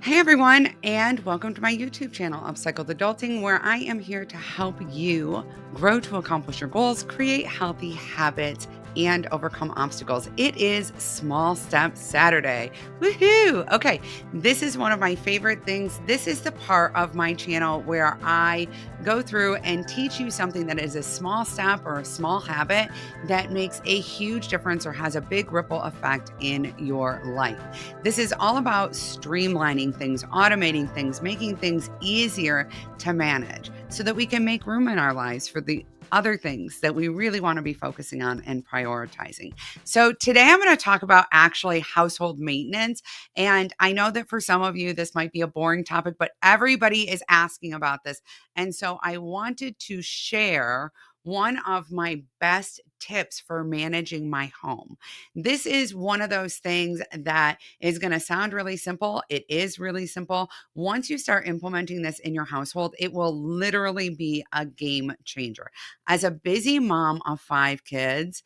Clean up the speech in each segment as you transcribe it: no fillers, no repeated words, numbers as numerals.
Hey everyone, and welcome to my YouTube channel, Upcycled Adulting, where I am here to help you grow to accomplish your goals, create healthy habits, and overcome obstacles. It is Small Step Saturday. Woohoo! Okay, this is one of my favorite things. This is the part of my channel where I go through and teach you something that is a small step or a small habit that makes a huge difference or has a big ripple effect in your life. This is all about streamlining things, automating things, making things easier to manage so that we can make room in our lives for the other things that we really want to be focusing on and prioritizing. So today I'm going to talk about actually household maintenance. And I know that for some of you, this might be a boring topic, but everybody is asking about this. And so I wanted to share one of my best tips for managing my home. This is one of those things that is going to sound really simple. It is really simple. Once you start implementing this in your household, it will literally be a game changer. As a busy mom of 5 kids,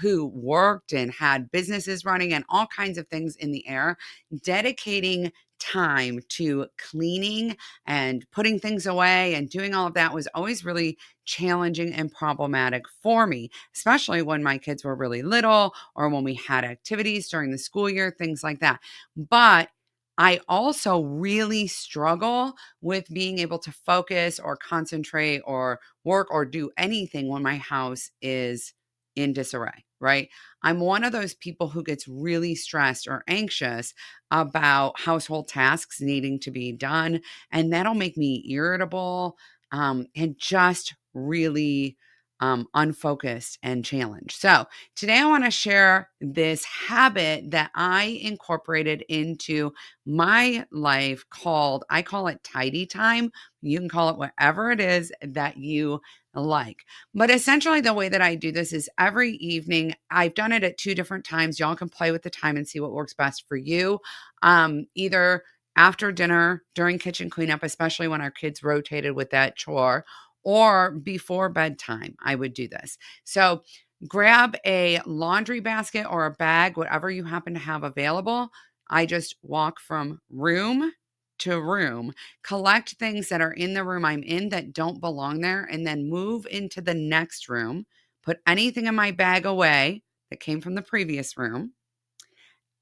who worked and had businesses running and all kinds of things in the air, dedicating time to cleaning and putting things away and doing all of that was always really challenging and problematic for me, especially when my kids were really little or when we had activities during the school year, things like that. But I also really struggle with being able to focus or concentrate or work or do anything when my house is in disarray, right? I'm one of those people who gets really stressed or anxious about household tasks needing to be done. And that'll make me irritable and just really unfocused and challenged. So, today I want to share this habit that I incorporated into my life I call it tidy time. You can call it whatever it is that you like. But essentially, the way that I do this is every evening. I've done it at 2 different times. Y'all can play with the time and see what works best for you. Either after dinner, during kitchen cleanup, especially when our kids rotated with that chore, or before bedtime, I would do this. So grab a laundry basket or a bag, whatever you happen to have available. I just walk from room to room, collect things that are in the room I'm in that don't belong there, and then move into the next room, put anything in my bag away that came from the previous room,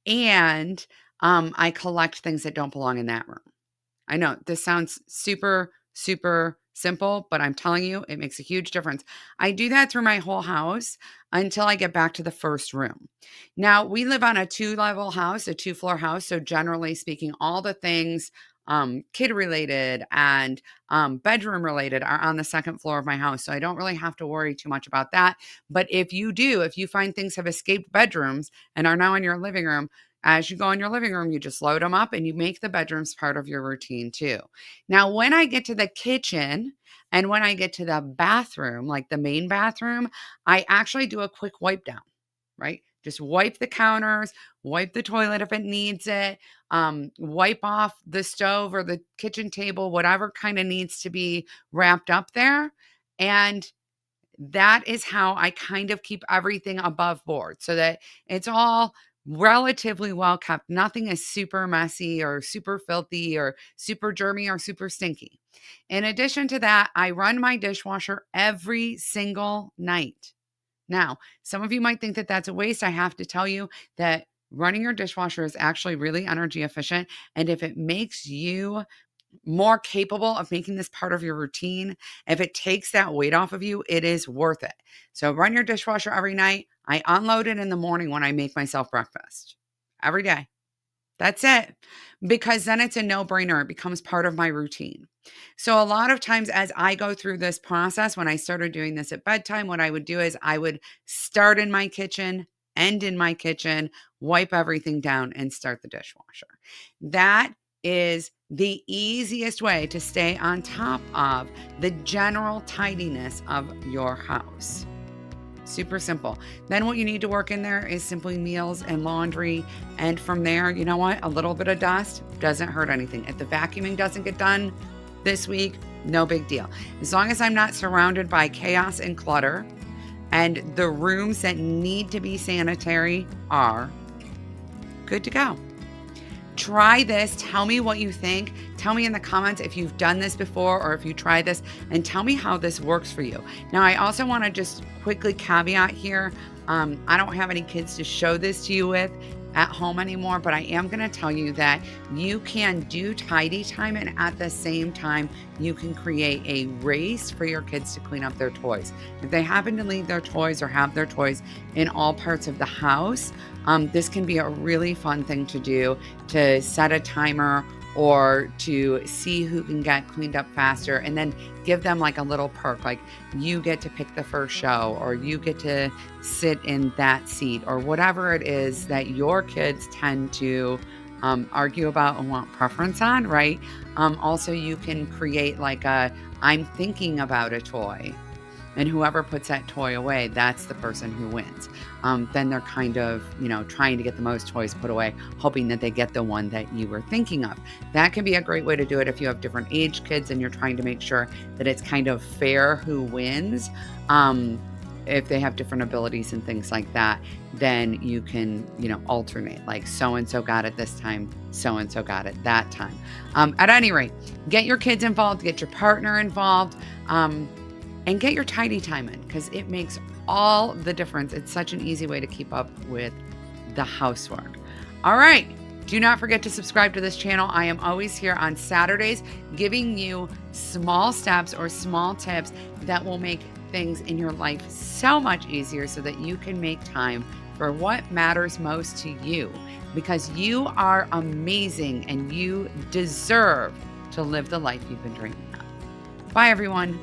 and I collect things that don't belong in that room. I know this sounds super, super simple, but I'm telling you, it makes a huge difference. I do that through my whole house until I get back to the first room. Now, we live on a 2-level house, a 2-floor house. So, generally speaking, all the things kid related and bedroom related are on the second floor of my house. So, I don't really have to worry too much about that. But if you find things have escaped bedrooms and are now in your living room, as you go in your living room, you just load them up and you make the bedrooms part of your routine too. Now, when I get to the kitchen and when I get to the bathroom, like the main bathroom, I actually do a quick wipe down, right? Just wipe the counters, wipe the toilet if it needs it, wipe off the stove or the kitchen table, whatever kind of needs to be wrapped up there. And that is how I kind of keep everything above board so that it's all relatively well kept. Nothing is super messy or super filthy or super germy or super stinky. In addition to that, I run my dishwasher every single night. Now, some of you might think that that's a waste. I have to tell you that running your dishwasher is actually really energy efficient. And if it makes you more capable of making this part of your routine, if it takes that weight off of you, it is worth it. So run your dishwasher every night. I unload it in the morning when I make myself breakfast every day. That's it. Because then it's a no-brainer. It becomes part of my routine. So a lot of times as I go through this process, when I started doing this at bedtime, what I would do is I would start in my kitchen, end in my kitchen, wipe everything down, and start the dishwasher. That is the easiest way to stay on top of the general tidiness of your house. Super simple. Then what you need to work in there is simply meals and laundry. And from there, you know what? A little bit of dust doesn't hurt anything. If the vacuuming doesn't get done this week, no big deal. As long as I'm not surrounded by chaos and clutter and the rooms that need to be sanitary are good to go. Try this. Tell me what you think. Tell me in the comments if you've done this before or if you tried this, and tell me how this works for you. Now, I also want to just quickly caveat here. I don't have any kids to show this to you with at home anymore, but I am going to tell you that you can do tidy time, and at the same time, you can create a race for your kids to clean up their toys. If they happen to leave their toys or have their toys in all parts of the house, this can be a really fun thing to do, to set a timer or to see who can get cleaned up faster, and then give them like a little perk, like you get to pick the first show, or you get to sit in that seat, or whatever it is that your kids tend to argue about and want preference on, right? Also, you can create like a I'm thinking about a toy. And whoever puts that toy away, that's the person who wins. Then they're kind of, trying to get the most toys put away, hoping that they get the one that you were thinking of. That can be a great way to do it if you have different age kids and you're trying to make sure that it's kind of fair who wins. If they have different abilities and things like that, then you can, alternate, like so-and-so got it this time, so-and-so got it that time. At any rate, get your kids involved, get your partner involved, and get your tidy time in, because it makes all the difference. It's such an easy way to keep up with the housework. All right. Do not forget to subscribe to this channel. I am always here on Saturdays giving you small steps or small tips that will make things in your life so much easier so that you can make time for what matters most to you, because you are amazing and you deserve to live the life you've been dreaming of. Bye, everyone.